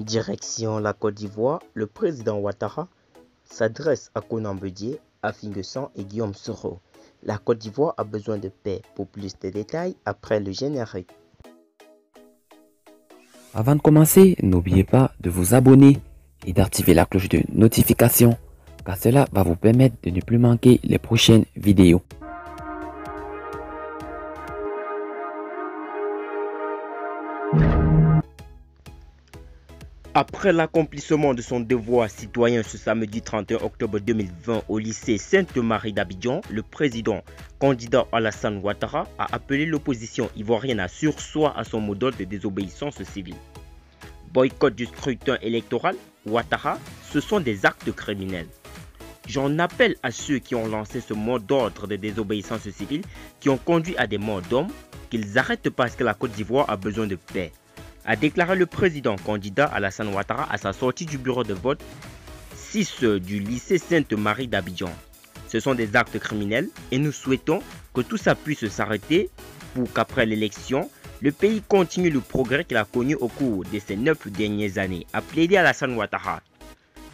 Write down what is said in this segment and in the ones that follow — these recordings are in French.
Direction la Côte d'Ivoire, le président Ouattara s'adresse à Konan Bédié, Afingson et Guillaume Soro. La Côte d'Ivoire a besoin de paix. Pour plus de détails, après le générique. Avant de commencer, n'oubliez pas de vous abonner et d'activer la cloche de notification, car cela va vous permettre de ne plus manquer les prochaines vidéos. Après l'accomplissement de son devoir citoyen ce samedi 31 octobre 2020 au lycée Sainte-Marie d'Abidjan, le président candidat Alassane Ouattara a appelé l'opposition ivoirienne à surseoir à son modèle de désobéissance civile. Boycott du scrutin électoral, Ouattara, ce sont des actes criminels. J'en appelle à ceux qui ont lancé ce mot d'ordre de désobéissance civile, qui ont conduit à des morts d'hommes, qu'ils arrêtent parce que la Côte d'Ivoire a besoin de paix, a déclaré le président candidat Alassane Ouattara à sa sortie du bureau de vote 6 du lycée Sainte-Marie d'Abidjan. Ce sont des actes criminels et nous souhaitons que tout ça puisse s'arrêter pour qu'après l'élection, le pays continue le progrès qu'il a connu au cours de ces 9 dernières années, a plaidé Alassane Ouattara.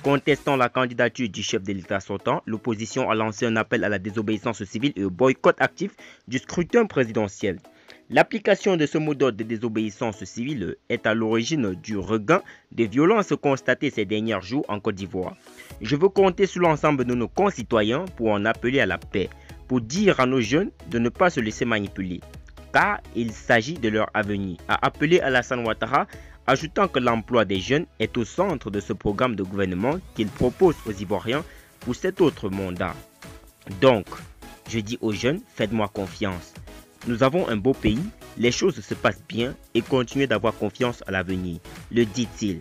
Contestant la candidature du chef de l'État sortant, l'opposition a lancé un appel à la désobéissance civile et au boycott actif du scrutin présidentiel. L'application de ce mot d'ordre de désobéissance civile est à l'origine du regain des violences constatées ces derniers jours en Côte d'Ivoire. Je veux compter sur l'ensemble de nos concitoyens pour en appeler à la paix, pour dire à nos jeunes de ne pas se laisser manipuler, car il s'agit de leur avenir, a appelé Alassane Ouattara, ajoutant que l'emploi des jeunes est au centre de ce programme de gouvernement qu'il propose aux Ivoiriens pour cet autre mandat. Donc, je dis aux jeunes, faites-moi confiance. Nous avons un beau pays, les choses se passent bien et continuez d'avoir confiance à l'avenir, le dit-il.